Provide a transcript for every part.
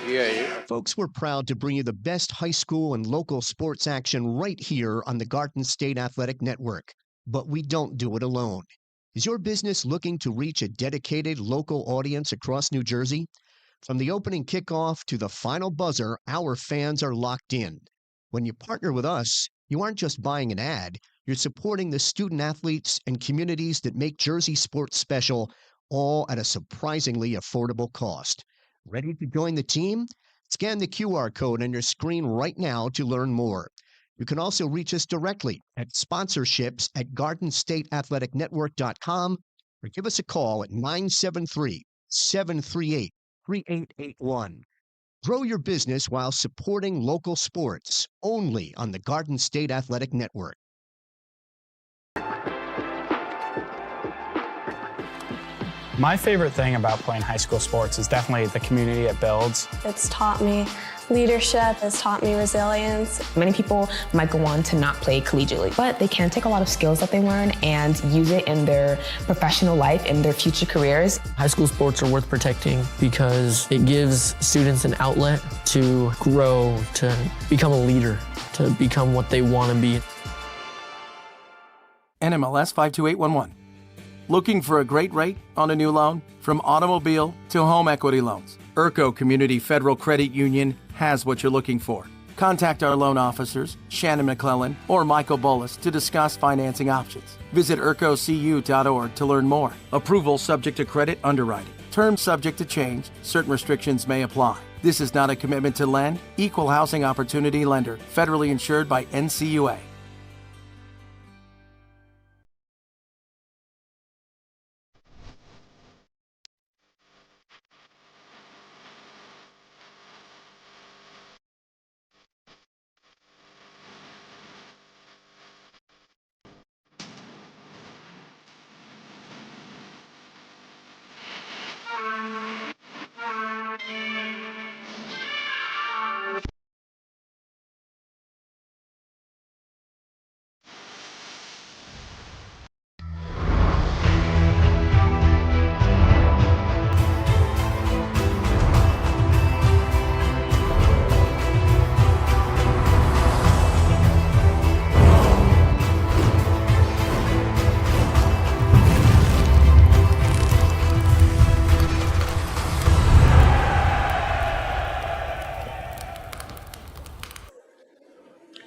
Yeah. Folks, we're proud to bring you the best high school and local sports action right here on the Garden State Athletic Network. But we don't do it alone. Is your business looking to reach a dedicated local audience across New Jersey? From the opening kickoff to the final buzzer, our fans are locked in. When you partner with us, you aren't just buying an ad, you're supporting the student athletes and communities that make Jersey sports special, all at a surprisingly affordable cost. Ready to join the team? Scan the QR code on your screen right now to learn more. You can also reach us directly at sponsorships@gardenstateathleticnetwork.com or give us a call at 973-738-3881. Grow your business while supporting local sports, only on the Garden State Athletic Network. My favorite thing about playing high school sports is definitely the community it builds. It's taught me leadership, it's taught me resilience. Many people might go on to not play collegiately, but they can take a lot of skills that they learn and use it in their professional life, in their future careers. High school sports are worth protecting because it gives students an outlet to grow, to become a leader, to become what they want to be. NMLS 52811. Looking for a great rate on a new loan? From automobile to home equity loans, Urco Community Federal Credit Union has what you're looking for. Contact our loan officers, Shannon McClellan or Michael Bullis, to discuss financing options. Visit urcocu.org to learn more. Approval subject to credit underwriting. Terms subject to change. Certain restrictions may apply. This is not a commitment to lend. Equal housing opportunity lender. Federally insured by NCUA.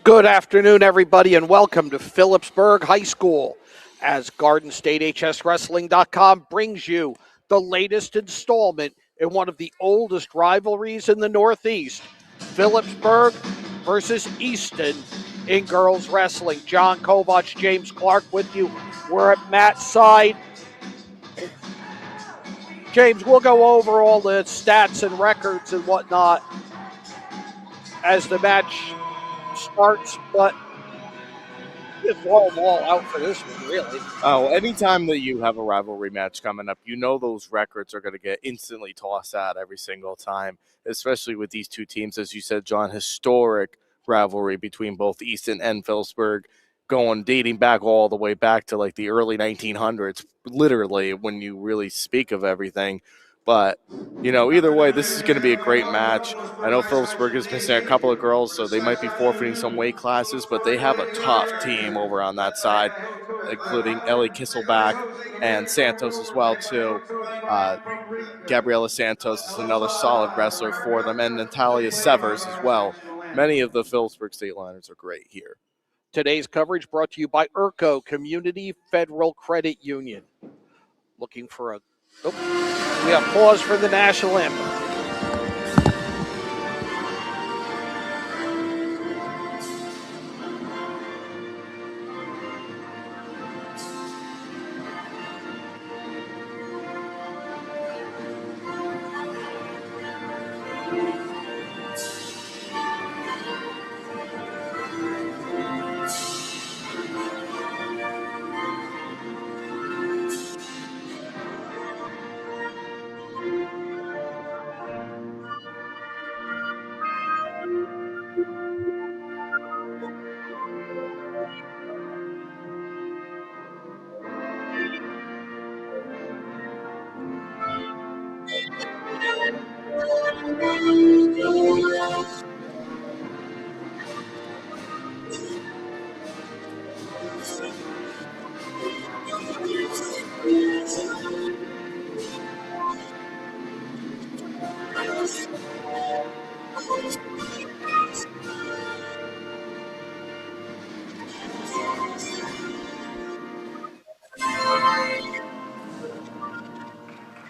Good afternoon, everybody, and welcome to Phillipsburg High School as GardenStateHSWrestling.com brings you the latest installment in one of the oldest rivalries in the Northeast, Phillipsburg versus Easton in girls wrestling. John Kovach, James Clarke with you. We're at Matt's side. James, we'll go over all the stats and records and whatnot as the match starts, but just wall them all out for this one, really. Oh, anytime that you have a rivalry match coming up, you know those records are going to get instantly tossed out every single time, especially with these two teams. As you said, John, historic rivalry between both Easton and Phillipsburg, dating back all the way back to like the early 1900s, literally, when you really speak of everything. But, either way, this is going to be a great match. I know Phillipsburg is missing a couple of girls, so they might be forfeiting some weight classes, but they have a tough team over on that side, including Ellie Kisselback and Santos as well, too. Gabriela Santos is another solid wrestler for them, and Natalia Severs as well. Many of the Phillipsburg Stateliners are great here. Today's coverage brought to you by Urco Community Federal Credit Union. Looking for we have pause for the national anthem.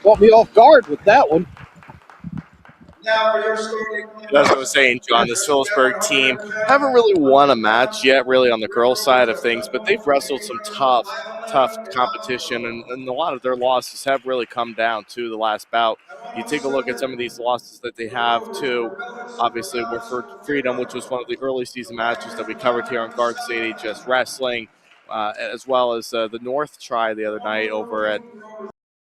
Caught me off guard with that one. As I was saying, John, this Phillipsburg team haven't really won a match yet, really on the girls' side of things, but they've wrestled some tough competition, and a lot of their losses have really come down to the last bout. You take a look at some of these losses that they have, too. Obviously, we're for Freedom, which was one of the early season matches that we covered here on Garden State HS Wrestling, as well as the North try the other night over at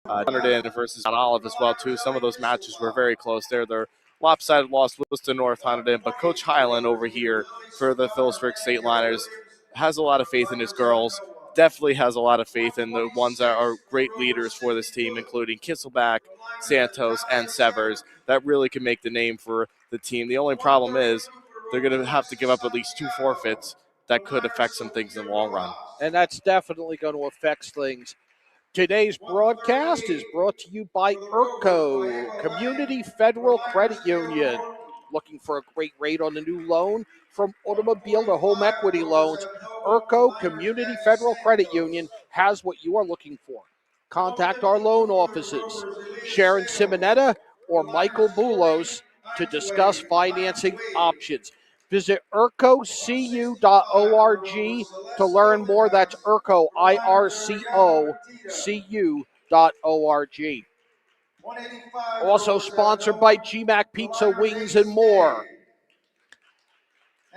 Hunterdon versus Mount Olive as well, too. Some of those matches were very close there. Their lopsided loss was to North Hunterdon, but Coach Highland over here for the Phillipsburg Stateliners has a lot of faith in his girls, definitely has a lot of faith in the ones that are great leaders for this team, including Kisselback, Santos, and Severs, that really can make the name for the team. The only problem is they're going to have to give up at least 2 forfeits that could affect some things in the long run. And that's definitely going to affect things. Today's broadcast is brought to you by ERCO, Community Federal Credit Union. Looking for a great rate on a new loan? From automobile to home equity loans, ERCO Community Federal Credit Union has what you are looking for. Contact our loan offices, Sharon Simonetta or Michael Boulos, to discuss financing options. Visit ERCOCU.org to learn more. That's ERCO, IRCOCU.org. Also sponsored by GMAC Pizza, Wings, and More.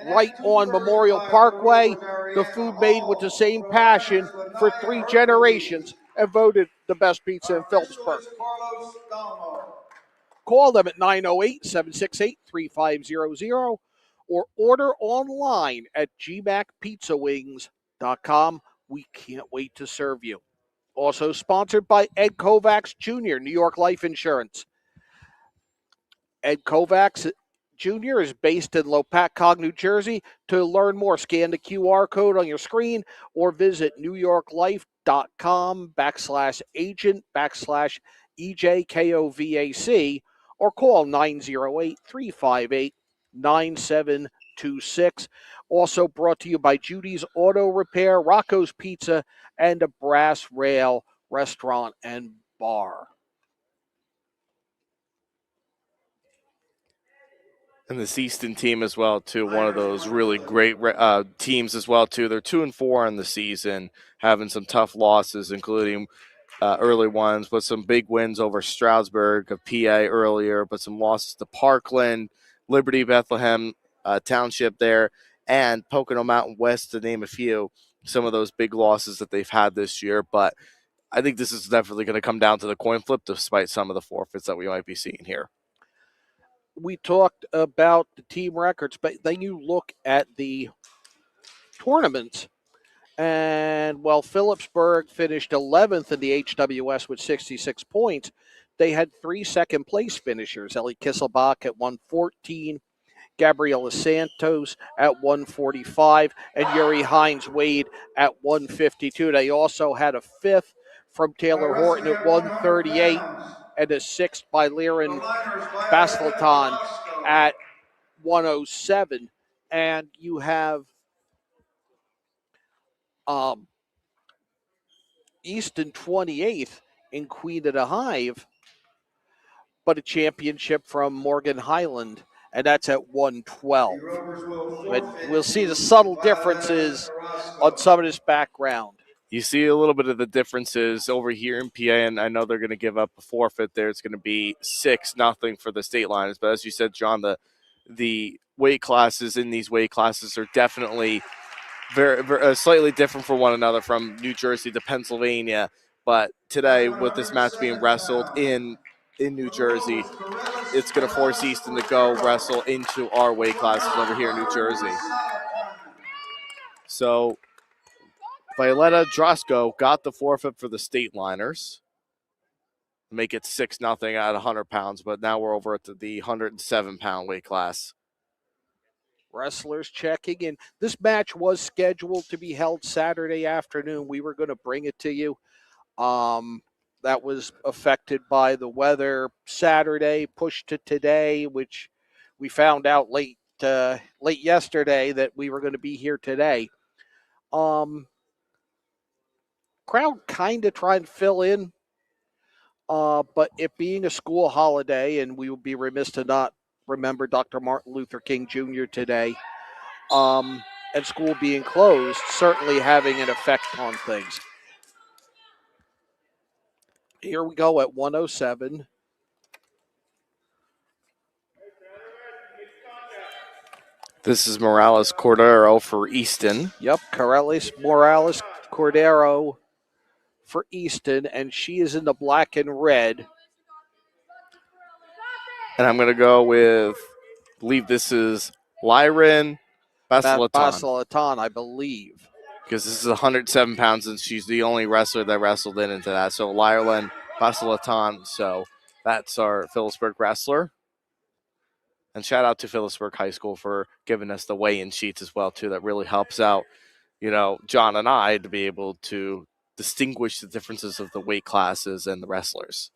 Right on Memorial Parkway, the food made with the same passion for 3 generations and voted the best pizza in Phillipsburg. Call them at 908-768-3500 or order online at gmacpizzawings.com. We can't wait to serve you. Also sponsored by Ed Kovach Jr., New York Life Insurance. Ed Kovach Jr. is based in Lopatcog, New Jersey. To learn more, scan the QR code on your screen or visit newyorklife.com/agent/EJKOVAC or call 908-358-9726. Also brought to you by Judy's Auto Repair, Rocco's Pizza, and the Brass Rail Restaurant and Bar. And the Easton team as well, too. One of those really great teams as well, too. They're 2-4 in the season, having some tough losses, including early ones, but some big wins over Stroudsburg of PA earlier, but some losses to Parkland, Liberty Bethlehem Township there, and Pocono Mountain West, to name a few. Some of those big losses that they've had this year. But I think this is definitely going to come down to the coin flip, despite some of the forfeits that we might be seeing here. We talked about the team records, but then you look at the tournaments, and while Phillipsburg finished 11th in the HWS with 66 points, they had 3 second-place finishers. Ellie Kisselbach at 114, Gabriela Santos at 145, and Yuri Hines-Wade at 152. They also had a 5th from Taylor Horton at 138, and a 6th by Liren Basleton at 107. And you have Easton 28th in Queen of the Hive, but a championship from Morgan Highland, and that's at 112. But we'll see the subtle differences on some of this background. You see a little bit of the differences over here in PA, and I know they're going to give up a forfeit there. It's going to be 6-0 for the Stateliners. But as you said, John, the weight classes in these weight classes are definitely very slightly different for one another, from New Jersey to Pennsylvania. But today, with this match being wrestled in New Jersey, it's going to force Easton to go wrestle into our weight classes over here in New Jersey. So Violetta Drosko got the forfeit for the Stateliners. Make it 6-0 at 100 pounds, but now we're over at the 107-pound weight class. Wrestlers checking in. This match was scheduled to be held Saturday afternoon. We were going to bring it to you. That was affected by the weather Saturday, pushed to today, which we found out late yesterday that we were going to be here today. Crowd kind of trying to fill in. But it being a school holiday, and we would be remiss to not remember Dr. Martin Luther King Jr. today, and school being closed, certainly having an effect on things. Here we go at 107. This is Morales Cordero for Easton. Yep, Morales Cordero for Easton, and she is in the black and red. And I'm going to go with, I believe this is Lyran Basilatan, I believe. Because this is 107 pounds, and she's the only wrestler that wrestled into that. So Lyran Basilatan. So that's our Phillipsburg wrestler. And shout out to Phillipsburg High School for giving us the weigh-in sheets as well, too. That really helps out, John and I to be able to distinguish the differences of the weight classes and the wrestlers.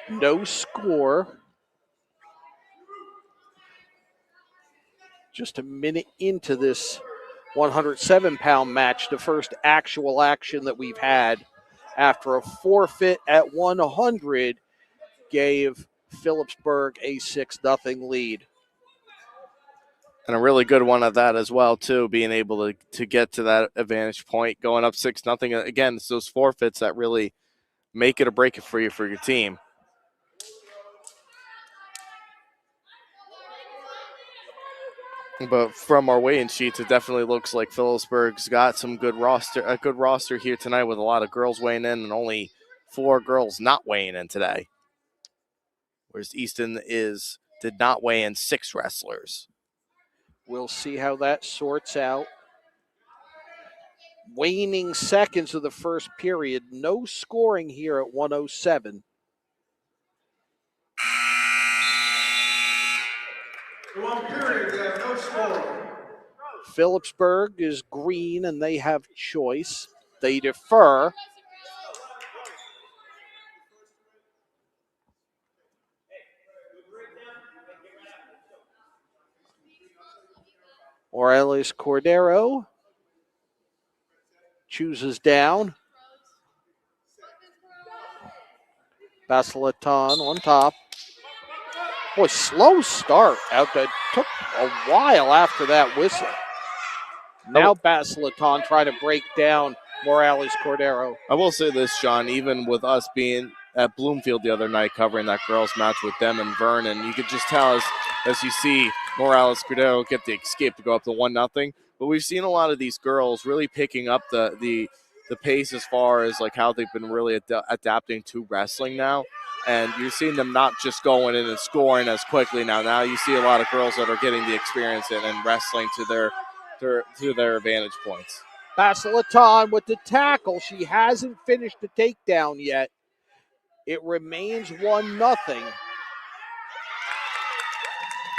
No score. Just a minute into this 107-pound match, the first actual action that we've had after a forfeit at 100 gave Phillipsburg a 6-0 lead. And a really good one at that as well, too, being able to get to that advantage point, going up 6-0. Again, it's those forfeits that really make it or break it for you for your team. But from our weigh-in sheets, it definitely looks like Phillipsburg's got a good roster here tonight with a lot of girls weighing in and only 4 girls not weighing in today. Whereas Easton did not weigh in 6 wrestlers. We'll see how that sorts out. Waning seconds of the first period. No scoring here at 107. Period, we have no score. Phillipsburg is green and they have choice. They defer. Morales Cordero chooses down. Basilatan on top. Boy, slow start out there. Took a while after that whistle. Now Basilatan trying to break down Morales Cordero. I will say this, John, even with us being at Bloomfield the other night covering that girls match with them and Vernon, you could just tell as you see Morales Cordero get the escape to go up to 1-0. But we've seen a lot of these girls really picking up the pace as far as like how they've been really adapting to wrestling now. And you're seeing them not just going in and scoring as quickly now. Now you see a lot of girls that are getting the experience in and wrestling to their advantage points. Basilatan with the tackle. She hasn't finished the takedown yet. It remains 1-0.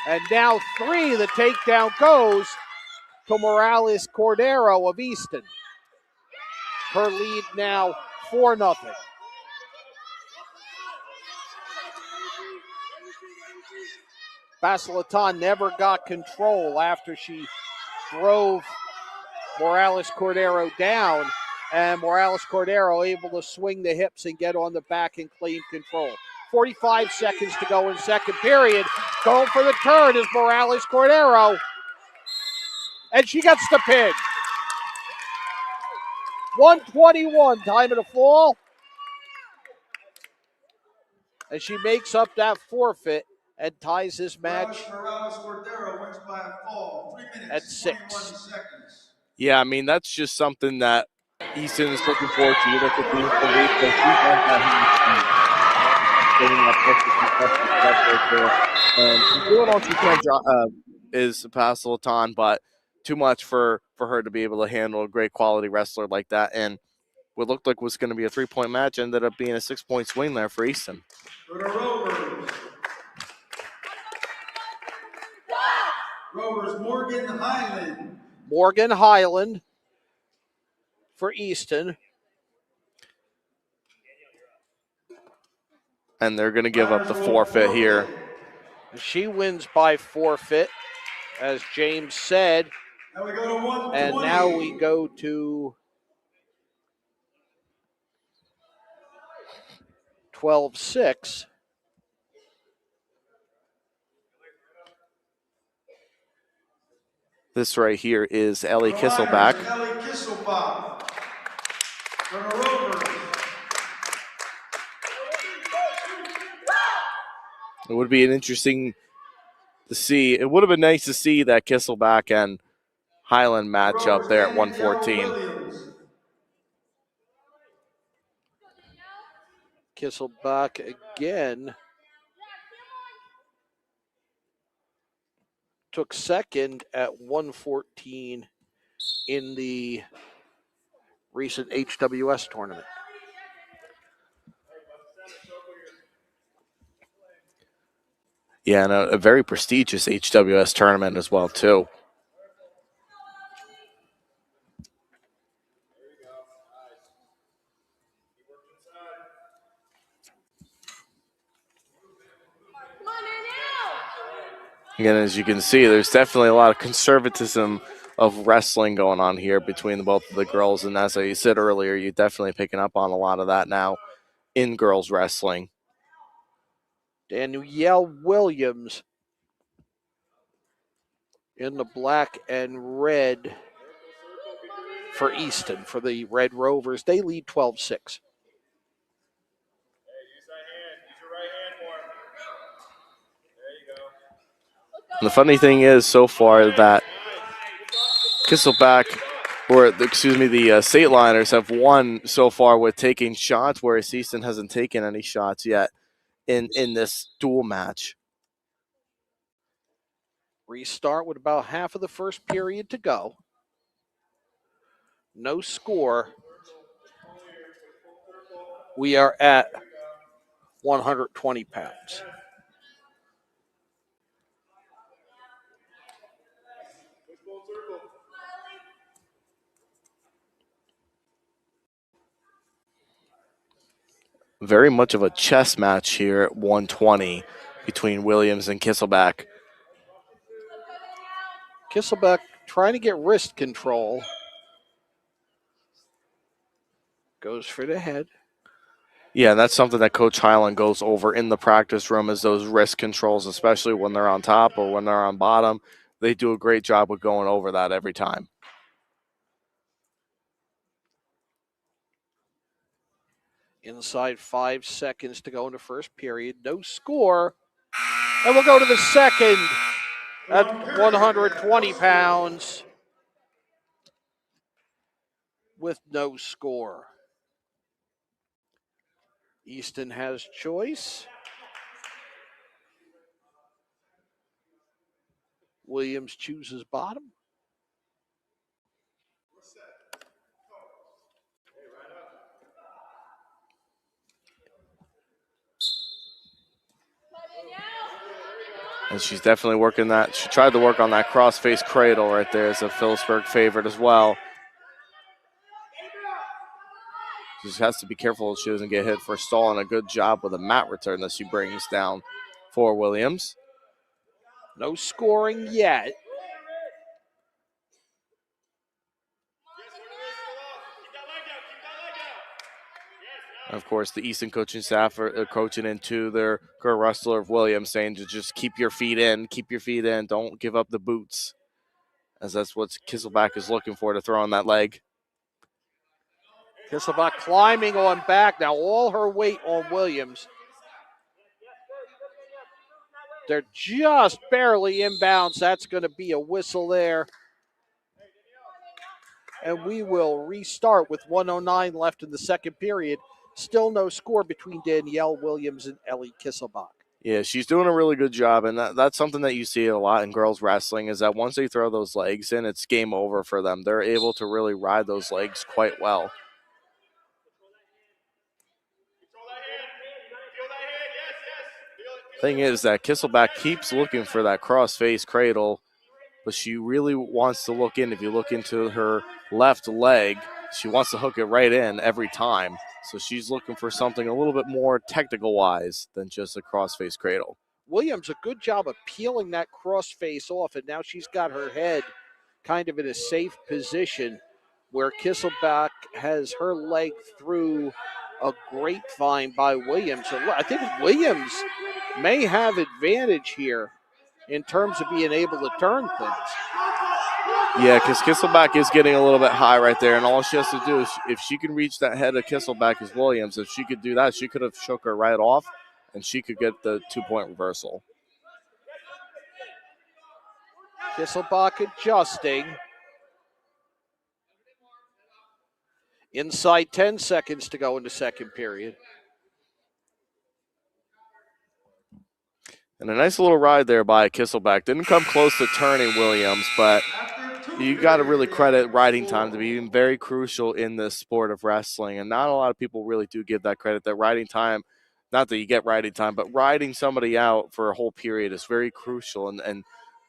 And now 3, the takedown goes to Morales Cordero of Easton. Her lead now 4-0. Basilatan never got control after she drove Morales Cordero down, and Morales Cordero able to swing the hips and get on the back and claim control. 45 seconds to go in second period. Going for the turn is Morales Cordero. And she gets the pin. 1:21, time of the fall. And she makes up that forfeit and ties this match Morales Cordero wins by a fall, 3 minutes, at 6. 21 seconds. Yeah, I mean, that's just something that Easton is looking forward to. You look at the week, so she's getting that perfect. And she's doing all she can, is Basilatan, but too much for her to be able to handle a great quality wrestler like that. And what looked like was going to be a 3-point match ended up being a 6-point swing there for Easton. For the Rovers. Rovers, Morgan Highland for Easton. And they're going to give up the forfeit here. She wins by forfeit. As James said, And we go to 120. And now we go to 12-6. This right here is Ellie Kisselback. Ellie Kisselback for the Rovers. It would be an interesting to see. It would have been nice to see that Kisselback and Highland match up there at 114. Kisselback again took second at 114 in the recent HWS tournament. Yeah, and a very prestigious HWS tournament as well, too. Again, as you can see, there's definitely a lot of conservatism of wrestling going on here between both of the girls. And as I said earlier, you're definitely picking up on a lot of that now in girls wrestling. Danielle Williams in the black and red for Easton, for the Red Rovers. They lead 12-6. And the funny thing is so far that Kisselback, or excuse me, the Stateliners have won so far with taking shots, whereas Easton hasn't taken any shots yet in this dual match. Restart with about half of the first period to go. No score. We are at 120 pounds. Very much of a chess match here at 120 between Williams and Kisselback. Kisselback trying to get wrist control. Goes for the head. Yeah, that's something that Coach Highland goes over in the practice room, is those wrist controls, especially when they're on top or when they're on bottom. They do a great job with going over that every time. Inside 5 seconds to go in the first period. No score. And we'll go to the second at 120 pounds with no score. Easton has choice. Williams chooses bottom. And she's definitely working that. She tried to work on that cross-face cradle right there as a Phillipsburg favorite as well. She just has to be careful she doesn't get hit for stalling. A good job with a mat return that she brings down for Williams. No scoring yet. Of course, the Easton coaching staff are coaching into their girl wrestler of Williams, saying to just keep your feet in, don't give up the boots, as that's what Kisselback is looking for to throw on that leg. Kisselback climbing on back. Now all her weight on Williams. They're just barely inbounds. That's going to be a whistle there. And we will restart with 1:09 left in the second period. Still no score between Danielle Williams and Ellie Kisselback. Yeah, she's doing a really good job, and that's something that you see a lot in girls wrestling, is that once they throw those legs in, it's game over for them. They're able to really ride those legs quite well. Thing is that Kisselback keeps looking for that cross-face cradle, but she really wants to look in. If you look into her left leg, she wants to hook it right in every time. So she's looking for something a little bit more technical-wise than just a cross-face cradle. Williams, a good job of peeling that cross face off, and now she's got her head kind of in a safe position where Kisselback has her leg through a grapevine by Williams. So I think Williams may have advantage here in terms of being able to turn things. Yeah, because Kisselback is getting a little bit high right there, and all she has to do is, if she can reach that head of Kisselback as Williams, if she could do that, she could have shook her right off, and she could get the 2-point reversal. Kisselback adjusting. Inside 10 seconds to go in the second period. And a nice little ride there by Kisselback. Didn't come close to turning Williams, but you got to really credit riding time to be very crucial in this sport of wrestling. And not a lot of people really do give that credit. That riding time, not that you get riding time, but riding somebody out for a whole period is very crucial and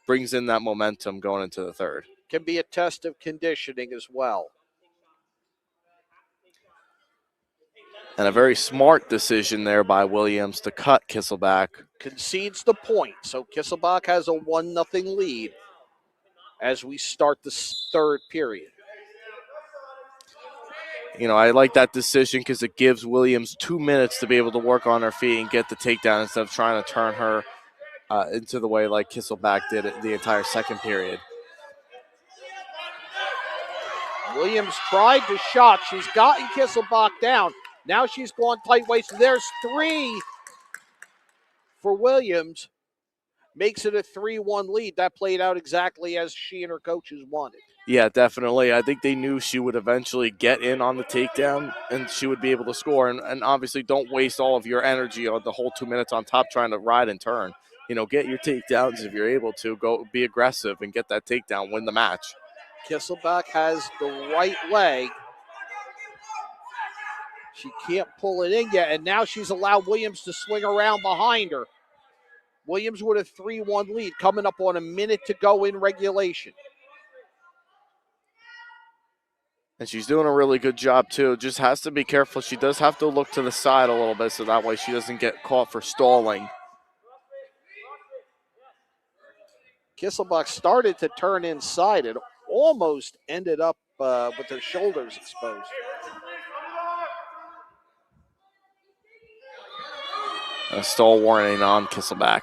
brings in that momentum going into the third. Can be a test of conditioning as well. And a very smart decision there by Williams to cut Kisselback. Concedes the point, so Kisselback has a 1-0 lead as we start the third period. You know, I like that decision because it gives Williams 2 minutes to be able to work on her feet and get the takedown instead of trying to turn her into the way like Kisselback did it the entire second period. Williams tried the shot. She's gotten Kisselback down. Now she's gone tight waist. There's 3 for Williams. Makes it a 3-1 lead. That played out exactly as she and her coaches wanted. Yeah, definitely. I think they knew she would eventually get in on the takedown and she would be able to score. And obviously don't waste all of your energy on the whole 2 minutes on top trying to ride and turn. You know, get your takedowns if you're able to. Go be aggressive and get that takedown, win the match. Kisselback has the right leg. She can't pull it in yet, and now she's allowed Williams to swing around behind her. Williams with a 3-1 lead, coming up on a minute to go in regulation. And she's doing a really good job, too. Just has to be careful. She does have to look to the side a little bit so that way she doesn't get caught for stalling. Kisselback started to turn inside. It almost ended up with her shoulders exposed. A stall warning on Kisselback.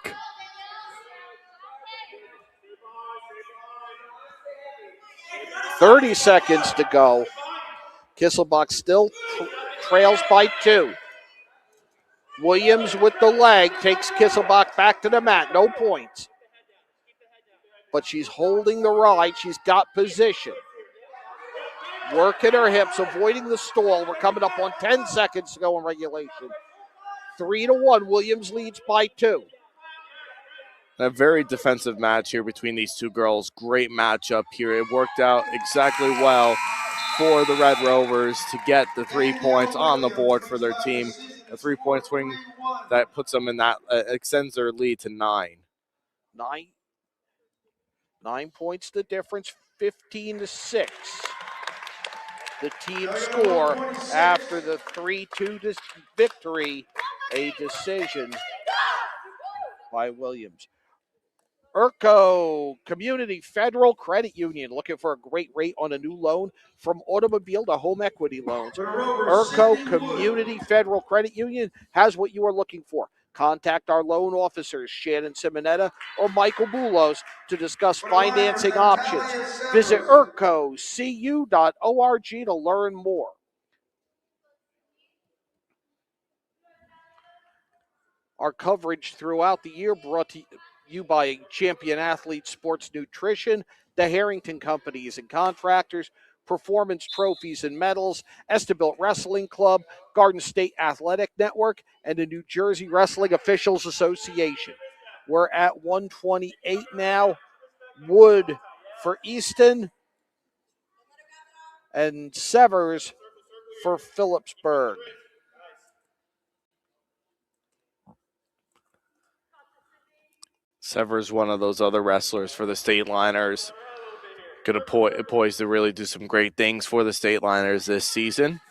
.30 seconds to go. Kisselback still trails by 2. Williams with the leg takes Kisselback back to the mat. No points. But she's holding the ride. She's got position. Working her hips, avoiding the stall. We're coming up on 10 seconds to go in regulation. 3-1. Williams leads by 2. A very defensive match here between these two girls. Great matchup here. It worked out exactly well for the Red Rovers to get the 3 points on the board for their team. A 3-point swing that puts them in that, extends their lead to 9. 9 points the difference, 15-6. The team score after the 3-2 victory, a decision by Williams. ERCO Community Federal Credit Union, looking for a great rate on a new loan from automobile to home equity loans. ERCO Community Federal Credit Union has what you are looking for. Contact our loan officers, Shannon Simonetta or Michael Boulos, to discuss financing options. Visit ercocu.org to learn more. Our coverage throughout the year brought to you by Champion Athlete Sports Nutrition, the Harrington Companies and Contractors, Performance Trophies and Medals, Estabilt Wrestling Club, Garden State Athletic Network, and the New Jersey Wrestling Officials Association. We're at 128 now. Wood for Easton and Severs for Phillipsburg. Severs, one of those other wrestlers for the Stateliners. Going to poised to really do some great things for the Stateliners this season.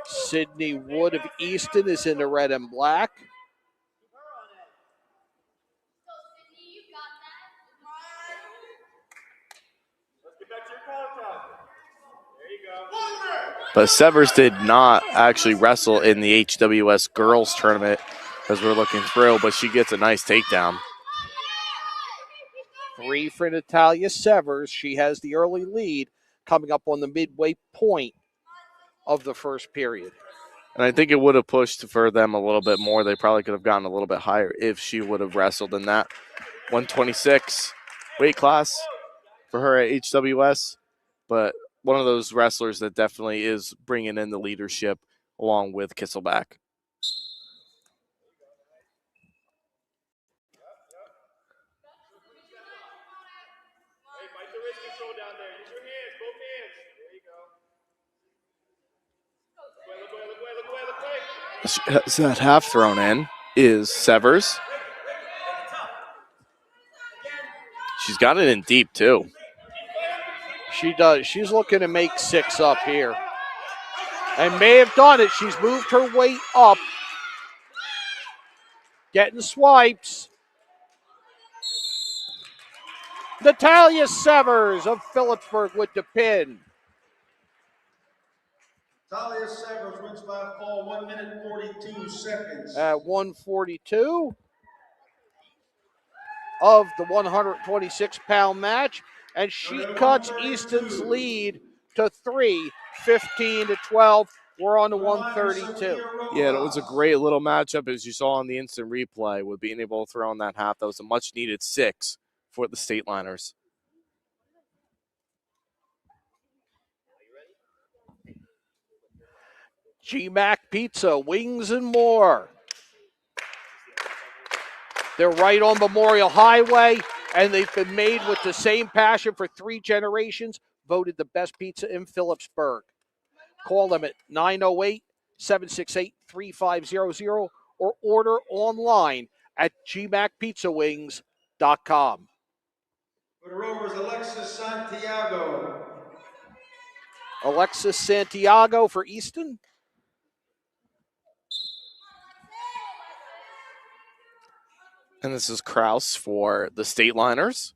Sydney Wood of Easton is in the red and black. But Severs did not actually wrestle in the HWS girls tournament as we're looking through, but she gets a nice takedown. 3 for Natalia Severs. She has the early lead coming up on the midway point of the first period. And I think it would have pushed for them a little bit more. They probably could have gotten a little bit higher if she would have wrestled in that 126 weight class for her at HWS. But one of those wrestlers that definitely is bringing in the leadership along with Kisselback. That half thrown in is Severs. She's got it in deep too. She does. She's looking to make 6 up here. And may have done it. She's moved her weight up. Getting swipes. Natalia Severs of Phillipsburg with the pin. Natalia Severs wins by fall 1 minute 42 seconds. At 142 of the 126-pound match. And she cuts Easton's lead to 3, 15-12. We're on to 132. Yeah, it was a great little matchup, as you saw on the instant replay, with being able to throw in that half. That was a much-needed 6 for the Stateliners. GMAC Pizza, wings and more. They're right on Memorial Highway, and they've been made with the same passion for 3 generations, voted the best pizza in Phillipsburg. Call them at 908-768-3500 or order online at gmacpizzawings.com. For the Rovers, Alexis Santiago. Alexis Santiago for Easton. And this is Kraus for the Stateliners.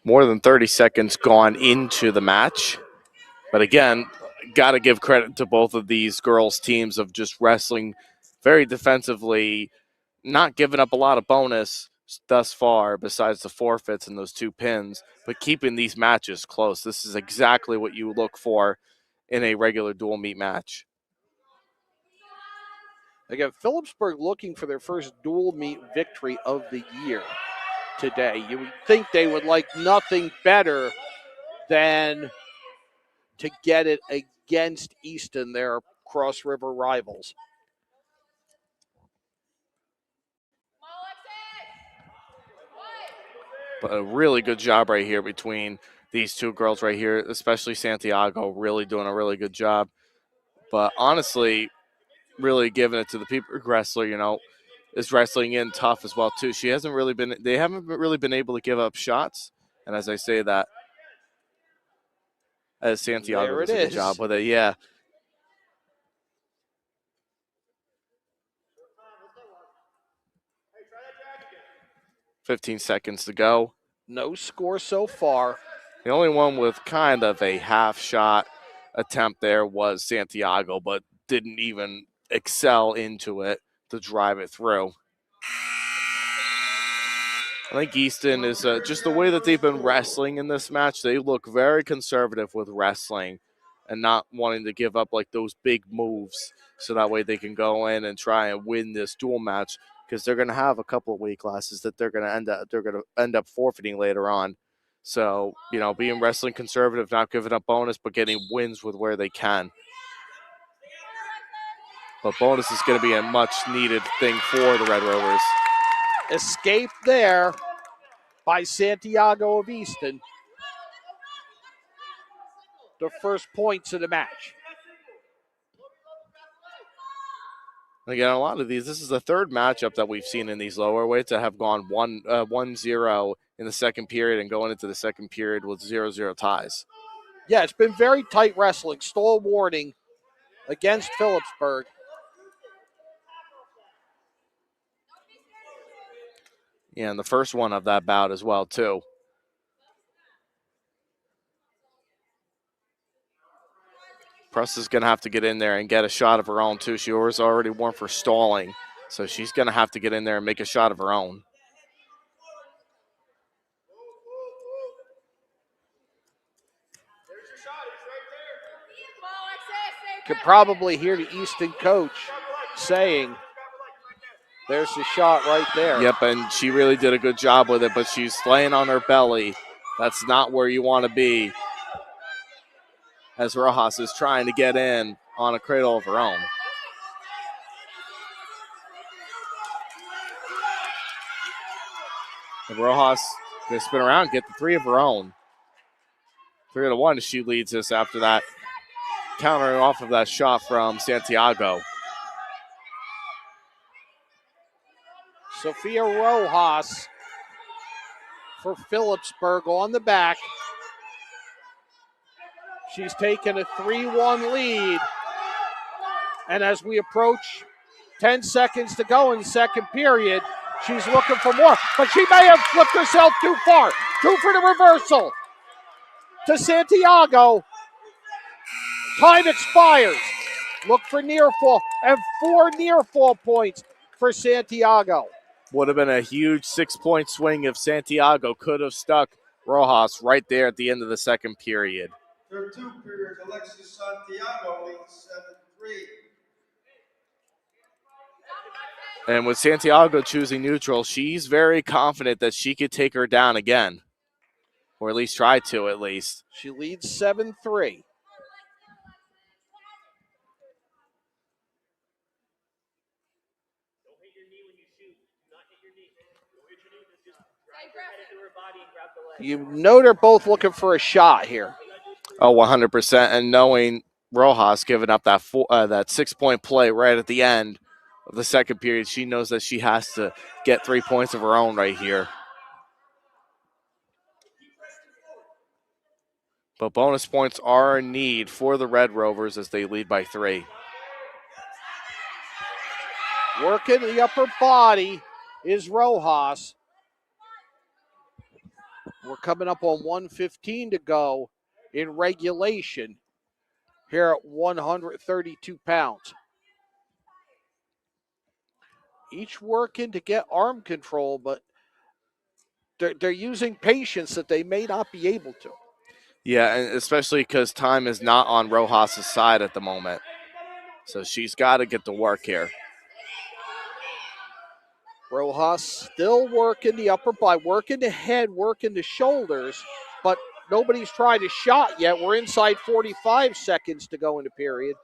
More than 30 seconds gone into the match. But again, got to give credit to both of these girls' teams of just wrestling very defensively, not giving up a lot of bonus thus far besides the forfeits and those 2 pins, but keeping these matches close. This is exactly what you look for in a regular dual meet match. Again, Phillipsburg looking for their first dual meet victory of the year today. You would think they would like nothing better than to get it against Easton, their Cross River rivals. But a really good job right here between these 2 girls right here, especially Santiago, really doing a really good job. But honestly, really giving it to the people wrestler, you know, is wrestling in tough as well too. They haven't really been able to give up shots. And as I say that, as Santiago does a good job with it, yeah. "15 seconds to go." No score so far. The only one with kind of a half shot attempt there was Santiago, but didn't even excel into it to drive it through. I think Easton is just the way that they've been wrestling in this match. They look very conservative with wrestling and not wanting to give up like those big moves, so that way they can go in and try and win this dual match, because they're going to have a couple of weight classes that they're going to end up forfeiting later on. So, you know, being wrestling conservative, not giving up bonus, but getting wins with where they can. But bonus is going to be a much-needed thing for the Red Rovers. Escape there by Santiago of Easton. The first points of the match. Again, a lot of these, this is the third matchup that we've seen in these lower weights that have gone 1-0 in the second period and going into the second period with 0-0 ties. Yeah, it's been very tight wrestling. Stall warning against Phillipsburg. Yeah, and the first one of that bout as well, too. Press is going to have to get in there and get a shot of her own, too. She was already warned for stalling, so she's going to have to get in there and make a shot of her own. Could probably hear the Easton coach saying, there's the shot right there. Yep, and she really did a good job with it, but she's laying on her belly. That's not where you want to be, as Rojas is trying to get in on a cradle of her own. And Rojas going to spin around, get the three of her own. 3-1, she leads this after that, countering off of that shot from Santiago. Sophia Rojas for Phillipsburg on the back. She's taken a 3-1 lead. And as we approach 10 seconds to go in the second period, she's looking for more. But she may have flipped herself too far. 2 for the reversal to Santiago. Time expires. Look for near fall. And 4 near fall points for Santiago. Would have been a huge 6-point swing if Santiago could have stuck Rojas right there at the end of the second period. There are 2 periods. Alexis Santiago leads 7-3. And with Santiago choosing neutral, she's very confident that she could take her down again. Or at least try to, at least. She leads 7-3. You know they're both looking for a shot here. Oh, 100%. And knowing Rojas giving up that 6-point play right at the end of the second period, she knows that she has to get 3 points of her own right here. But bonus points are a need for the Red Rovers as they lead by 3. Working the upper body is Rojas. We're coming up on 1:15 to go in regulation here at 132 pounds. Each working to get arm control, but they're using patience that they may not be able to. Yeah, and especially because time is not on Rojas' side at the moment. So she's got to get to work here. Rojas still working the upper body, working the head, working the shoulders, but nobody's tried a shot yet. We're inside 45 seconds to go in the period.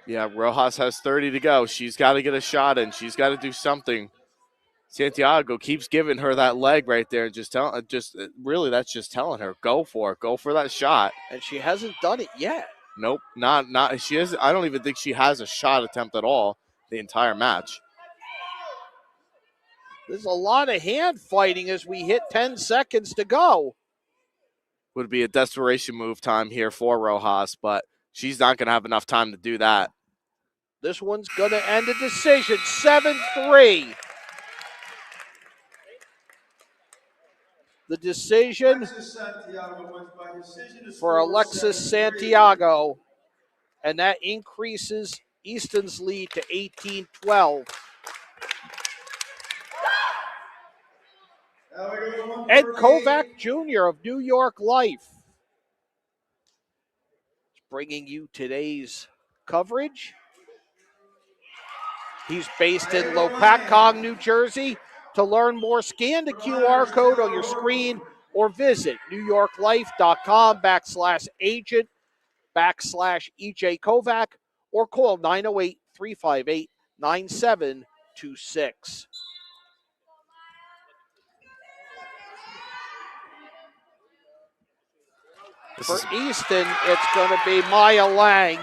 Yeah, Rojas has 30 to go. She's got to get a shot in. She's got to do something. Santiago keeps giving her that leg right there. Really, that's just telling her, go for it. Go for that shot. And she hasn't done it yet. Nope, not. She has. I don't even think she has a shot attempt at all the entire match. There's a lot of hand fighting as we hit 10 seconds to go. Would be a desperation move time here for Rojas, but she's not going to have enough time to do that. This one's going to end a decision, 7-3. The decision for Alexis Santiago, and that increases Easton's lead to 18-12. Ed Kovach Jr. of New York Life is bringing you today's coverage. He's based in Lopatcong, New Jersey. To learn more, scan the QR code on your screen or visit newyorklife.com/agent/EJ Kovach or call 908-358-9726. For Easton, it's going to be Maya Lang.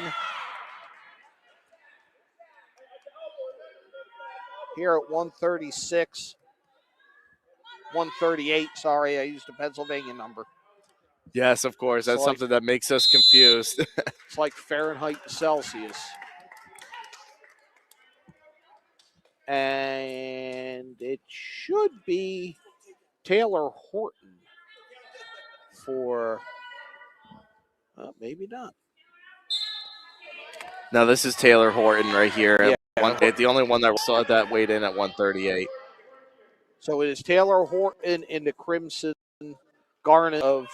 Here at 136. 138, sorry, I used a Pennsylvania number. Yes, of course. That's something that makes us confused. It's like Fahrenheit and Celsius. And it should be Taylor Horton for, maybe not. Now, this is Taylor Horton right here. Yeah. The only one that saw that weighed in at 138. So it is Taylor Horton in the crimson garnet of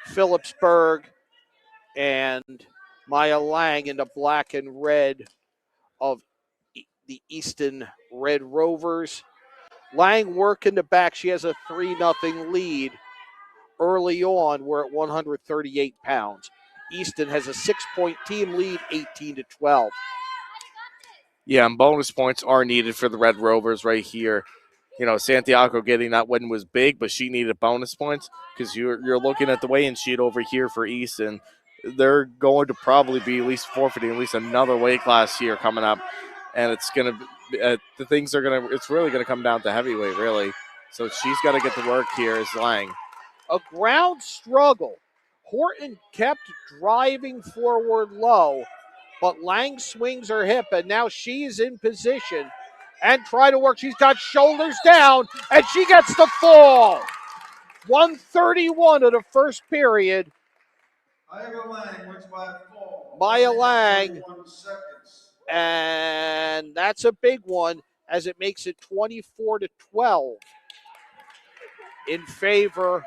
Phillipsburg, and Maya Lang in the black and red of the Easton Red Rovers. Lang working the back. She has a 3-0 lead early on. We're at 138 pounds. Easton has a 6-point team lead, 18-12. Yeah, and bonus points are needed for the Red Rovers right here. You know, Santiago getting that win was big, but she needed bonus points because you're looking at the weigh-in sheet over here for Easton. They're going to probably be at least forfeiting at least another weight class here coming up, and it's going to be it's really going to come down to heavyweight, really. So she's got to get to work here as Lang. A ground struggle. Horton kept driving forward low, but Lang swings her hip, and now she's in position and try to work. She's got shoulders down, and she gets the fall. 1:31 of the first period. Maya Lang, and that's a big one as it makes it 24-12 in favor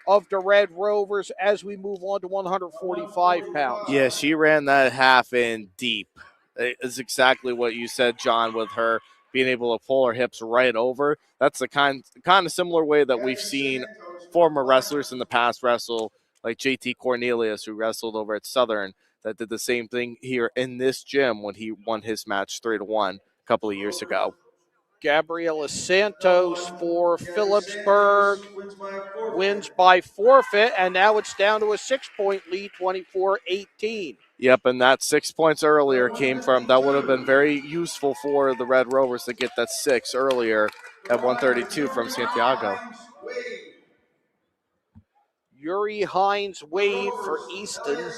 of the Red Rovers as we move on to 145 pounds. Yeah, she ran that half in deep. It's exactly what you said, John, with her being able to pull her hips right over. That's the kind of similar way that we've seen former wrestlers in the past wrestle, like JT Cornelius, who wrestled over at Southern, that did the same thing here in this gym when he won his match 3-1 a couple of years ago. Gabriela Santos for Phillipsburg wins by forfeit, and now it's down to a 6-point lead, 24-18. Yep, and that 6 points earlier came from, that would have been very useful for the Red Rovers to get that 6 earlier at 132 from Santiago. Yuri Hines Wade for Easton.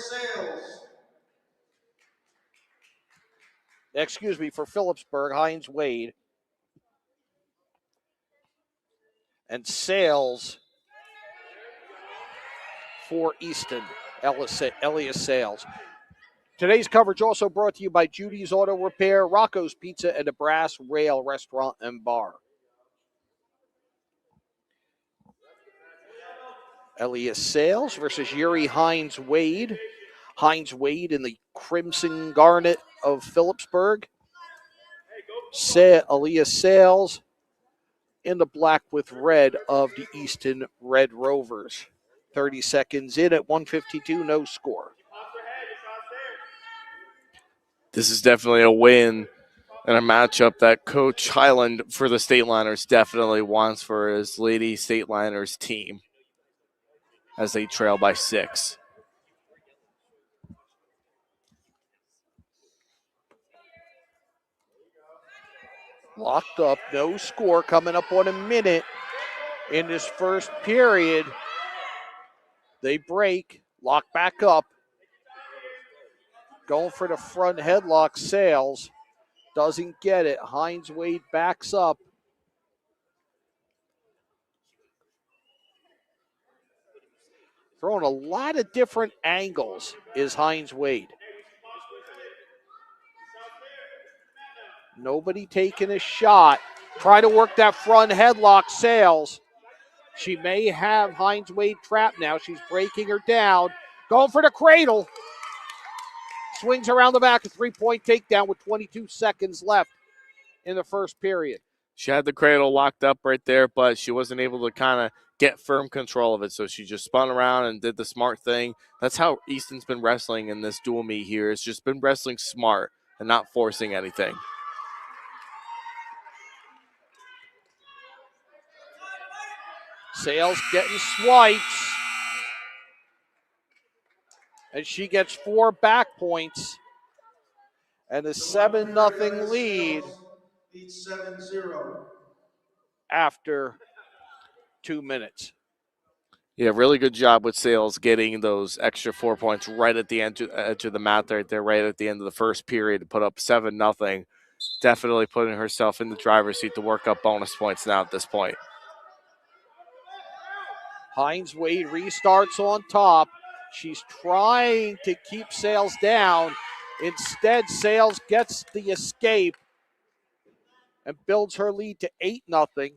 For Phillipsburg, Hines Wade. And Sales for Easton, Elias Sales. Today's coverage also brought to you by Judy's Auto Repair, Rocco's Pizza, and the Brass Rail Restaurant and Bar. Elias Sales versus Yuri Hines Wade. Hines Wade in the crimson garnet of Phillipsburg. Elias Sales in the black with red of the Easton Red Rovers. 30 seconds in at 152, no score. This is definitely a win and a matchup that Coach Highland for the Stateliners definitely wants for his Lady Stateliners team as they trail by 6. Locked up, no score, coming up on a minute in this first period. They break, lock back up. Going for the front headlock, Sales. Doesn't get it. Hines Wade backs up. Throwing a lot of different angles is Hines Wade. Nobody taking a shot. Trying to work that front headlock, Sales. She may have Hines Wade trapped now. She's breaking her down. Going for the cradle. Swings around the back, a 3-point takedown with 22 seconds left in the first period. She had the cradle locked up right there, but she wasn't able to kind of get firm control of it, so she just spun around and did the smart thing. That's how Easton's been wrestling in this dual meet here. It's just been wrestling smart and not forcing anything. Sales getting swipes. And she gets 4 back points. And a 7-0 lead Beats 7-0. after 2 minutes. Yeah, really good job with Sales getting those extra 4 points right at the edge of the mat right there, right at the end of the first period to put up 7-0. Definitely putting herself in the driver's seat to work up bonus points now at this point. Hines Wade restarts on top. She's trying to keep Sales down. Instead, Sales gets the escape and builds her lead to 8-0.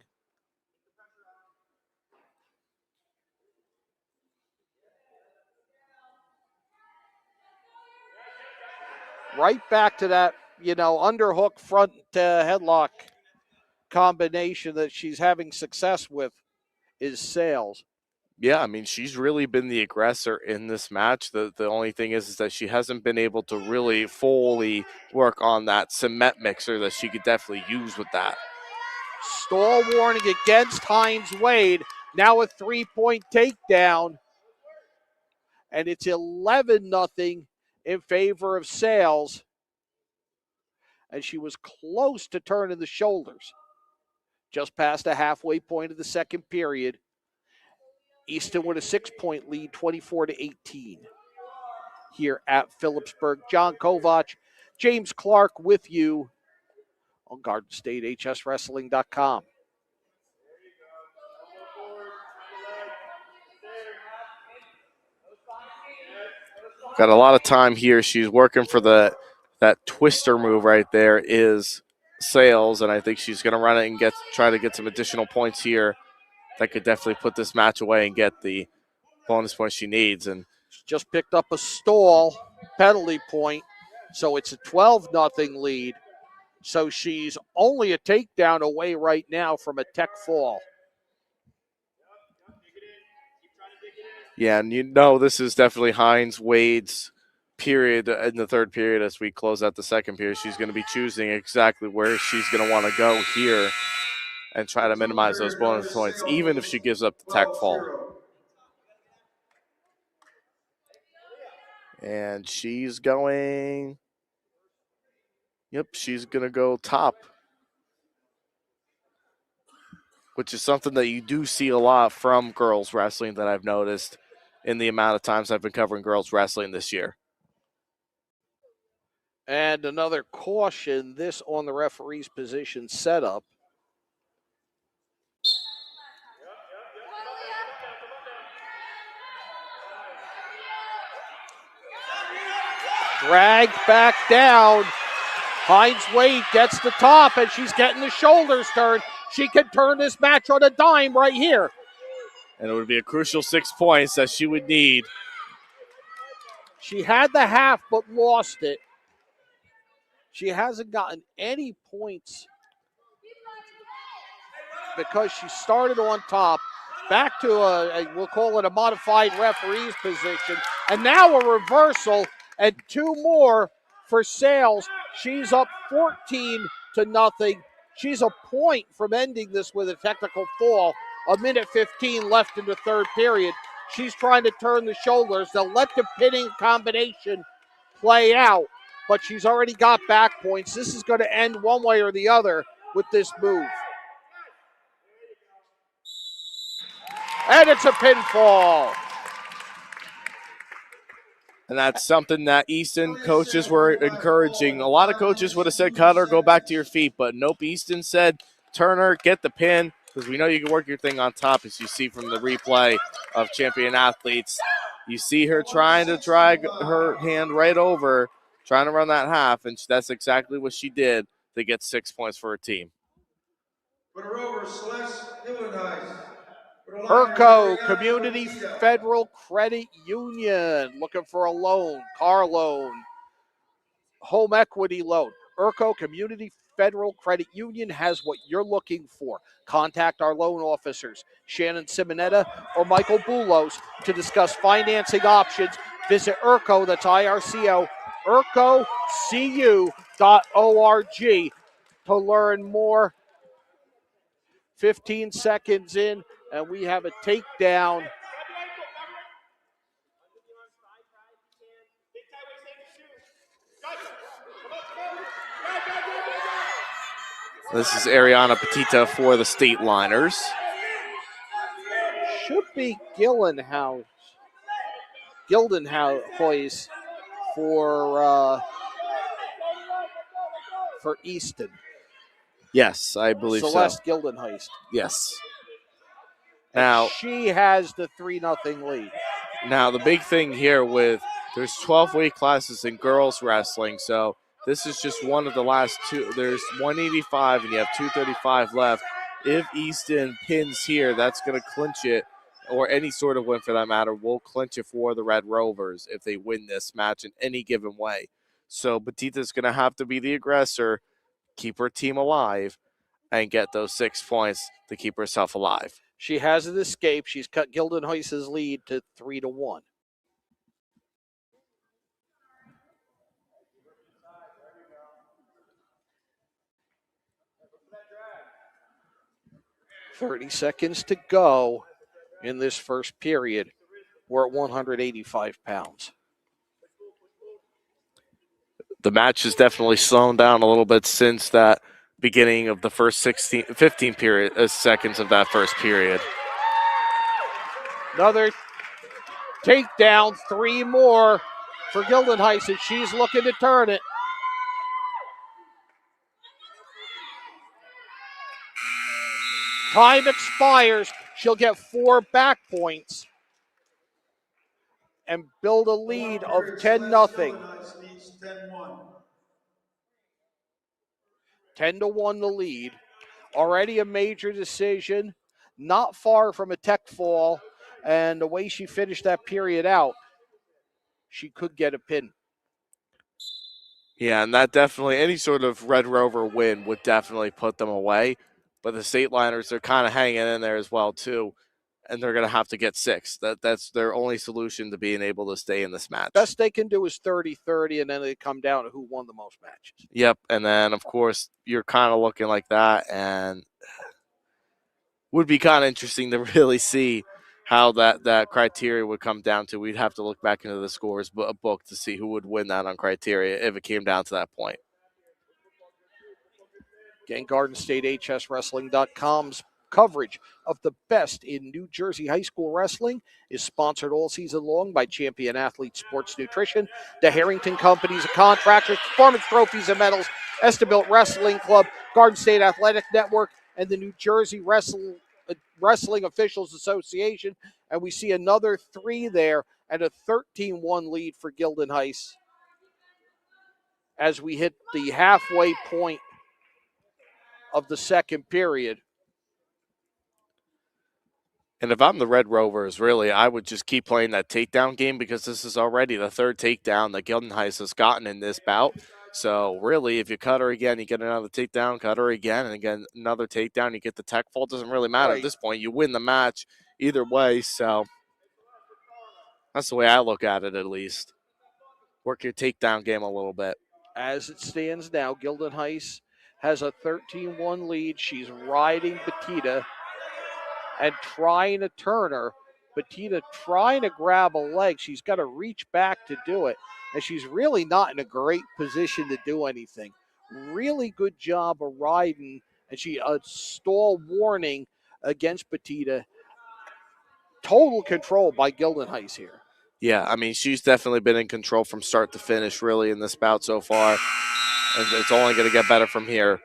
Right back to that, underhook front headlock combination that she's having success with is Sales. Yeah, I mean, she's really been the aggressor in this match. The only thing is that she hasn't been able to really fully work on that cement mixer that she could definitely use with that. Stall warning against Hines Wade. Now a 3-point takedown. And it's 11-0 in favor of Sales. And she was close to turning the shoulders. Just past the halfway point of the second period. Easton with a 6-point lead, 24-18. Here at Phillipsburg. John Kovach, James Clarke with you on GardenStateHSWrestling.com. Got a lot of time here. She's working for that twister move right there is Sales, and I think she's going to run it and try to get some additional points here that could definitely put this match away and get the bonus points she needs. And she just picked up a stall penalty point, so it's a 12-0 lead. So she's only a takedown away right now from a tech fall. Yeah, and this is definitely Hines Wade's period in the third period as we close out the second period. She's going to be choosing exactly where she's going to want to go here and try to minimize those bonus points, even if she gives up the tech fall. And she's going, she's going to go top, which is something that you do see a lot from girls wrestling that I've noticed in the amount of times I've been covering girls wrestling this year. And another caution, this on the referee's position setup. Dragged back down. Hines Wade gets the top, and she's getting the shoulders turned. She can turn this match on a dime right here. And it would be a crucial 6 points that she would need. She had the half, but lost it. She hasn't gotten any points because she started on top. Back to we'll call it a modified referee's position. And now a reversal and 2 more for Sales. She's up 14-0. She's a point from ending this with a technical fall. 1:15 left in the third period. She's trying to turn the shoulders. They'll let the pinning combination play out, but she's already got back points. This is going to end one way or the other with this move. And it's a pinfall. And that's something that Easton coaches were encouraging. A lot of coaches would have said, cut her, go back to your feet. But nope, Easton said, turn her, get the pin, because we know you can work your thing on top, as you see from the replay of champion athletes. You see her trying to drag her hand right over, trying to run that half, and that's exactly what she did to get 6 points for her team. Urco Community Federal Credit Union, looking for a loan, car loan, home equity loan. Urco Community Federal Credit Union has what you're looking for. Contact our loan officers, Shannon Simonetta or Michael Boulos, to discuss financing options. Visit Urco, that's IRCO, urcocu.org to learn more. 15 seconds in, and we have a takedown This is Ariana Petita for the Stateliners. Should be Gildenhouse for Easton. Yes, I believe Celeste so. Gildenheist. Yes. And Now she has the 3-0 lead. Now the big thing here there's 12 weight classes in girls wrestling, so this is just one of the last two. There's 185 and you have 235 left. If Easton pins here, that's going to clinch it, or any sort of win for that matter, will clinch it for the Red Rovers if they win this match in any given way. So Petita's going to have to be the aggressor, keep her team alive, and get those 6 points to keep herself alive. She hasn't escaped. She's cut Gildenheist's lead to 3-1. $30 seconds to go in this first period. We're at 185 pounds. The match has definitely slowed down a little bit since that beginning of the first 15 seconds of that first period. Another takedown, 3 more for Gildenheist, and she's looking to turn it. Time expires. She'll get 4 back points and build a lead of 10-0. 10-1 the lead. Already a major decision. Not far from a tech fall. And the way she finished that period out, she could get a pin. Yeah, and that definitely, any sort of Red Rover win would definitely put them away. But the Stateliners are kind of hanging in there as well, too. And they're going to have to get 6. That's their only solution to being able to stay in this match. Best they can do is 30-30, and then they come down to who won the most matches. Yep, and then, of course, you're kind of looking like that, and would be kind of interesting to really see how that criteria would come down to. We'd have to look back into the scores book to see who would win that on criteria if it came down to that point. Again, GardenStateHSWrestling.com's coverage of the best in New Jersey high school wrestling is sponsored all season long by Champion Athlete Sports Nutrition, the Harrington Companies of Contractors, Performance Trophies and Medals, Estabilt Wrestling Club, Garden State Athletic Network, and the New Jersey Wrestling Officials Association. And we see another 3 there and a 13-1 lead for Gildenheist as we hit the halfway point of the second period. And if I'm the Red Rovers, really, I would just keep playing that takedown game, because this is already the 3rd takedown that Gildenheist has gotten in this bout. So really, if you cut her again, you get another takedown, cut her again, and again, another takedown, you get the tech fall. It doesn't really matter Right. At this point. You win the match either way. So that's the way I look at it, at least. Work your takedown game a little bit. As it stands now, Gildenheist has a 13-1 lead. She's riding Petita and trying to turn her. Petita trying to grab a leg. She's got to reach back to do it. And she's really not in a great position to do anything. Really good job of riding. And she a stall warning against Petita. Total control by Gildenheist here. Yeah, I mean, she's definitely been in control from start to finish, really, in this bout so far. And it's only going to get better from here.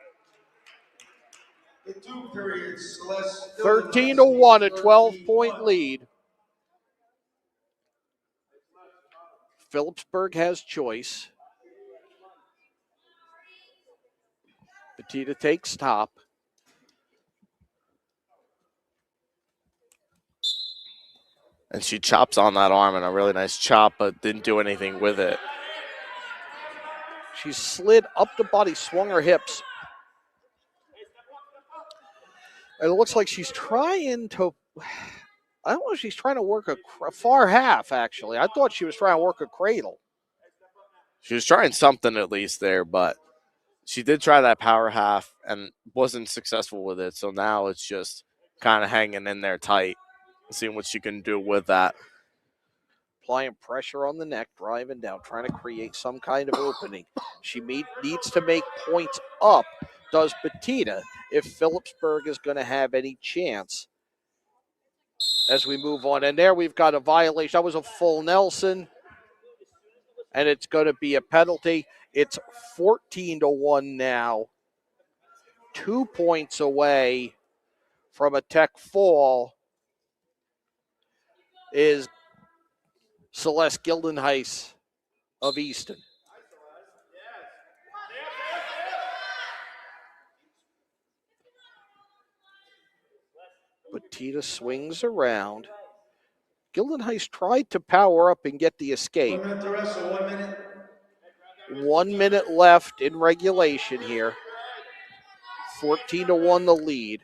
13-1, a 12-point lead. Phillipsburg has choice. Petita takes top. And she chops on that arm, and a really nice chop, but didn't do anything with it. She slid up the body, swung her hips. And it looks like she's trying to, I don't know if she's trying to work a far half, actually. I thought she was trying to work a cradle. She was trying something at least there, but she did try that power half and wasn't successful with it. So now it's just kind of hanging in there tight, seeing what she can do with that. applying pressure on the neck, driving down, trying to create some kind of opening. She needs to make points up, does Petita, if Phillipsburg is going to have any chance as we move on. And there we've got a violation. That was a full Nelson, and it's going to be a penalty. It's 14-1 now. 2 points away from a tech fall is Celeste Gildenheis of Easton. Petita swings around. Gildenheis tried to power up and get the escape. 1 minute to wrestle, 1 minute. 1 minute left in regulation here. 14-1 the lead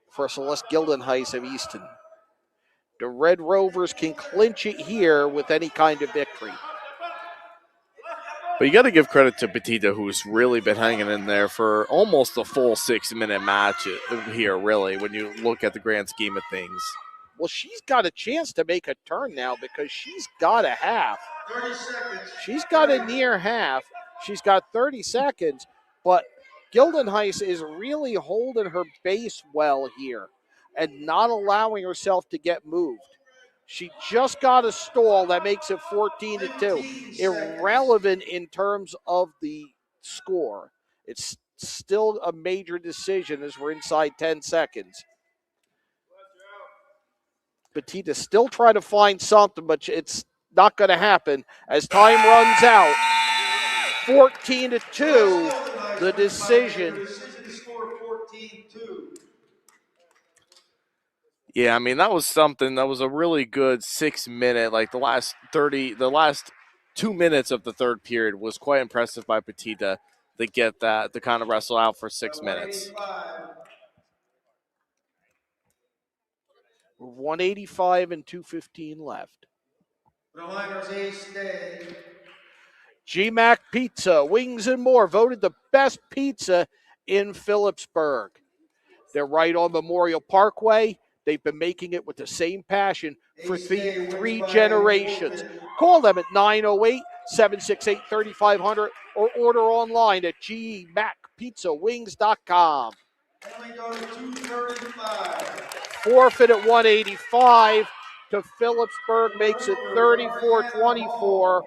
for Celeste Gildenheis of Easton. The Red Rovers can clinch it here with any kind of victory. But you got to give credit to Petita, who's really been hanging in there for almost a full 6-minute match here, really, when you look at the grand scheme of things. Well, she's got a chance to make a turn now because she's got a half. 30 seconds. She's got a near half. She's got 30 seconds, but Gildenheis is really holding her base well here and not allowing herself to get moved. She just got a stall that makes it 14-2. Irrelevant in terms of the score. It's still a major decision as we're inside 10 seconds. Petita still trying to find something, but it's not going to happen as time runs out. 14-2, the decision. The decision score 14-2. Yeah, I mean, that was something. That was a really good 6-minute, like the last 2 minutes of the third period was quite impressive by Petita to get that, to kind of wrestle out for 6 minutes. 185 and 2:15 left. The Liners ace day. GMAC Pizza, Wings and More, voted the best pizza in Phillipsburg. They're right on Memorial Parkway. They've been making it with the same passion for three generations. Call them at 908-768-3500 or order online at gmacpizzawings.com. And we go to 235. Forfeit at 185 to Phillipsburg, makes it 34-24. For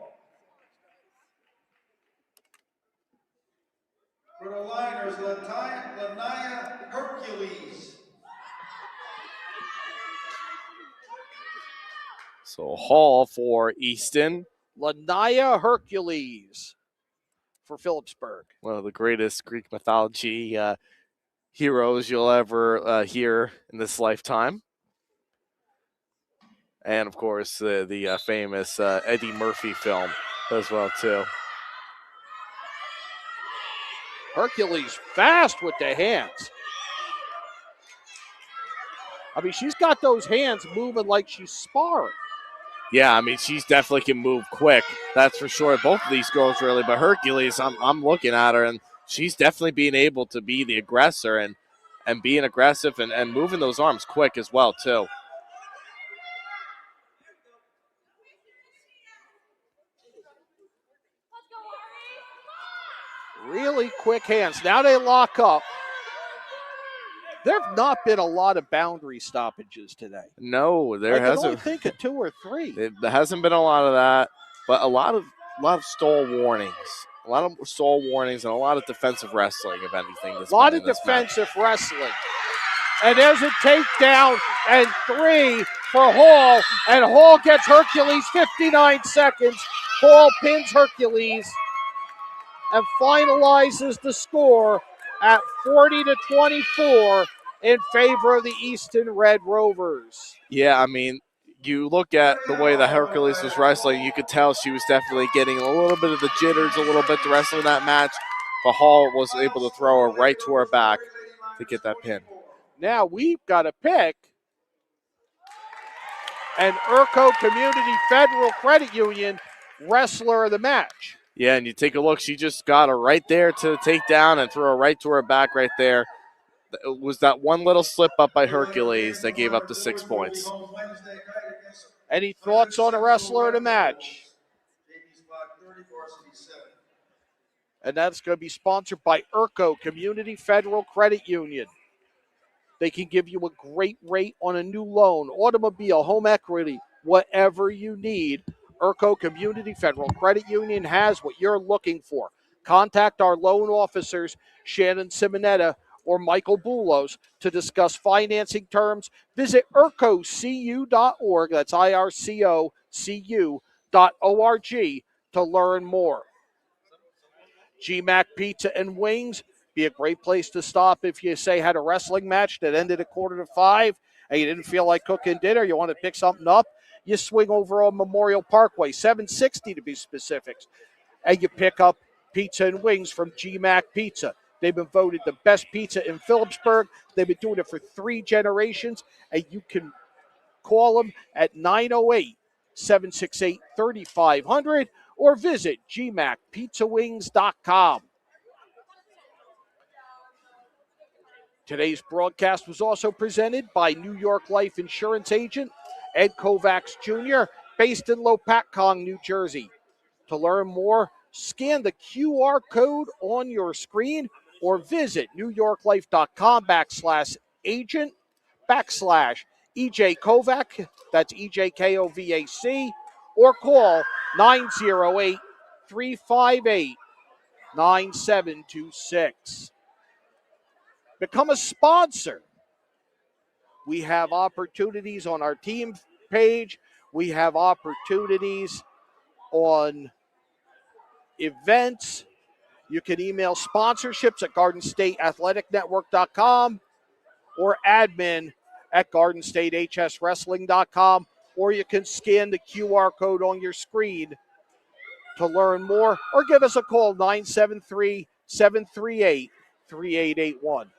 the Liners, Lanaya Hercules. So Hall for Easton. Lanaya Hercules for Phillipsburg. One of the greatest Greek mythology heroes you'll ever hear in this lifetime. And, of course, the famous Eddie Murphy film as well, too. Hercules fast with the hands. I mean, she's got those hands moving like she's sparring. Yeah, I mean, she's definitely can move quick. That's for sure. Both of these girls, really. But Hercules, I'm looking at her, and she's definitely being able to be the aggressor and being aggressive and moving those arms quick as well, too. Really quick hands. Now they lock up. There have not been a lot of boundary stoppages today. No, there hasn't. I can hasn't. only think of 2 or 3. There hasn't been a lot of that, but a lot of stall warnings. A lot of stall warnings and a lot of defensive wrestling, if anything. A lot of defensive wrestling. And there's a takedown and 3 for Hall. And Hall gets Hercules 59 seconds. Hall pins Hercules and finalizes the score at 40-24 in favor of the Easton Red Rovers. Yeah, I mean, you look at the way that Hercules was wrestling, you could tell she was definitely getting a little bit of the jitters, a little bit to wrestle in that match, but Hall was able to throw her right to her back to get that pin. Now we've got to pick an Urco Community Federal Credit Union wrestler of the match. Yeah, and you take a look, she just got her right there to take down and throw her right to her back right there. It was that one little slip up by Hercules that gave up the 6 points. Any thoughts on a wrestler of the match? JV's 530, Varsity 7. And that's going to be sponsored by ERCO Community Federal Credit Union. They can give you a great rate on a new loan, automobile, home equity, whatever you need. ERCO Community Federal Credit Union has what you're looking for. Contact our loan officers, Shannon Simonetta or Michael Boulos, to discuss financing terms. Visit ircocu.org, that's ircocu.org, to learn more. GMAC Pizza and Wings, be a great place to stop if you, say, had a wrestling match that ended at 4:45 and you didn't feel like cooking dinner, you want to pick something up, you swing over on Memorial Parkway, 760 to be specific, and you pick up pizza and wings from GMAC Pizza. They've been voted the best pizza in Phillipsburg. They've been doing it for 3 generations, and you can call them at 908-768-3500 or visit gmacpizzawings.com. Today's broadcast was also presented by New York Life Insurance agent Ed Kovach Jr., based in Lopatcong, New Jersey. To learn more, scan the QR code on your screen or visit newyorklife.com/agent/EJ Kovach, that's EJKOVAC, or call 908-358-9726. Become a sponsor. We have opportunities on our team page. We have opportunities on events. You can email sponsorships at GardenStateAthleticNetwork.com or admin@GardenStateHSWrestling.com, or you can scan the QR code on your screen to learn more, or give us a call, 973-738-3881.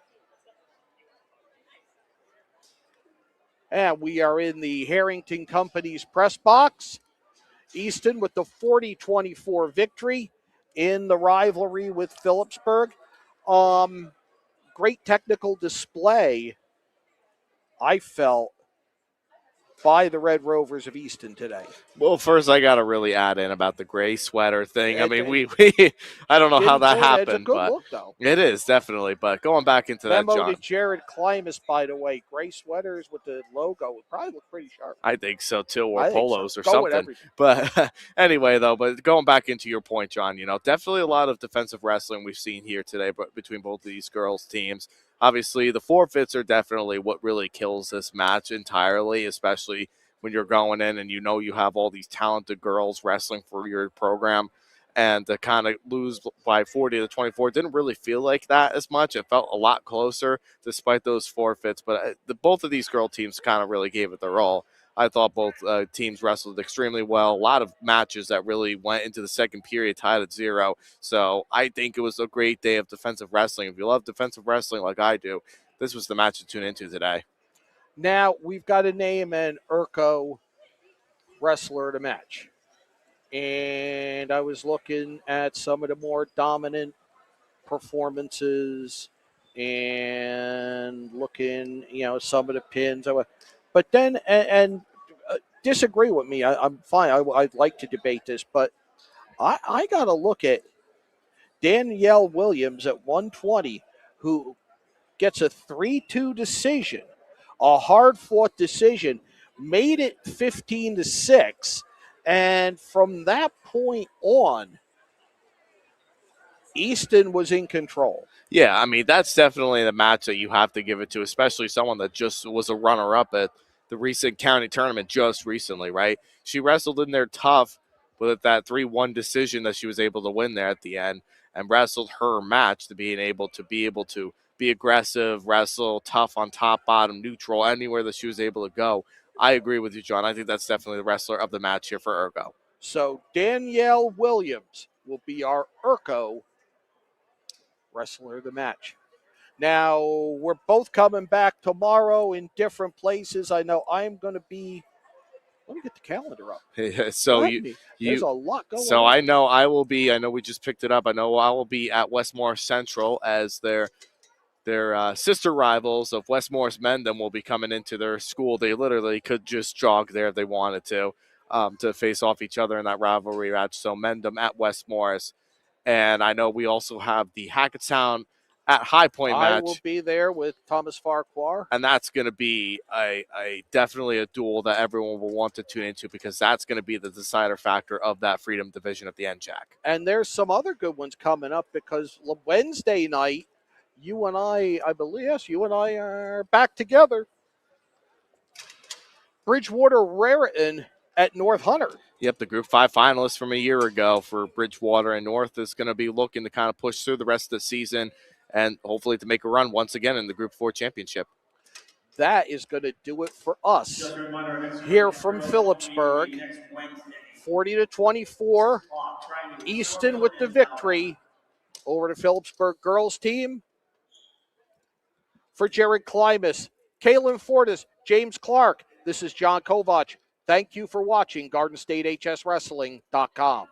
And we are in the Harrington Company's press box. Easton with the 40-24 victory in the rivalry with Phillipsburg. Great technical display, I felt, by the Red Rovers of Easton today. Well, first I got to really add in about the gray sweater thing. I mean, we I don't know how that happened, it's a good but look, though. it is definitely. But going back into that, John, to Jared Klimas, by the way, gray sweaters with the logo would probably look pretty sharp. I think so too, or polos or Go with something. everything. But anyway, though, but going back into your point, John, you know, definitely a lot of defensive wrestling we've seen here today, but between both of these girls' teams. Obviously, the forfeits are definitely what really kills this match entirely, especially when you're going in and you know you have all these talented girls wrestling for your program, and to kind of lose by 40-24 didn't really feel like that as much. It felt a lot closer despite those forfeits, but both of these girl teams kind of really gave it their all. I thought both teams wrestled extremely well. A lot of matches that really went into the second period tied at 0. So I think it was a great day of defensive wrestling. If you love defensive wrestling like I do, this was the match to tune into today. Now we've got to name an ERCO wrestler of the match. And I was looking at some of the more dominant performances and looking, some of the pins. But then, and disagree with me. I'm fine. I'd like to debate this, but I got to look at Danielle Williams at 120, who gets a 3-2 decision, a hard-fought decision, made it 15-6, and from that point on, Easton was in control. Yeah, I mean, that's definitely the match that you have to give it to, especially someone that just was a runner-up at the recent county tournament just recently, right? She wrestled in there tough with that 3-1 decision that she was able to win there at the end, and wrestled her match to be able to be aggressive, wrestle tough on top, bottom, neutral, anywhere that she was able to go. I agree with you, John. I think that's definitely the wrestler of the match here for ERCO. So Danielle Williams will be our ERCO wrestler of the match. Now, we're both coming back tomorrow in different places. I know I'm going to be. Let me get the calendar up. So there's a lot going on. So I know I will be. I know we just picked it up. I know I will be at Westmore Central as their their sister rivals of West Morris Mendham will be coming into their school. They literally could just jog there if they wanted to face off each other in that rivalry match. So Mendham at West Morris. And I know we also have the Hackettstown at High Point match. I will be there with Thomas Farquhar. And that's going to be a definitely a duel that everyone will want to tune into, because that's going to be the decider factor of that Freedom Division at the end, Jack. And there's some other good ones coming up, because Wednesday night, you and I believe, yes, you and I are back together. Bridgewater Raritan at North Hunter. Yep, the Group 5 finalists from a year ago for Bridgewater and North is going to be looking to kind of push through the rest of the season and hopefully to make a run once again in the Group 4 championship. That is going to do it for us here from Phillipsburg. 40-24. Easton with the victory over the Phillipsburg girls team. For Jared Klimas, Kaylin Fortis, James Clarke, this is John Kovach. Thank you for watching GardenStateHSWrestling.com.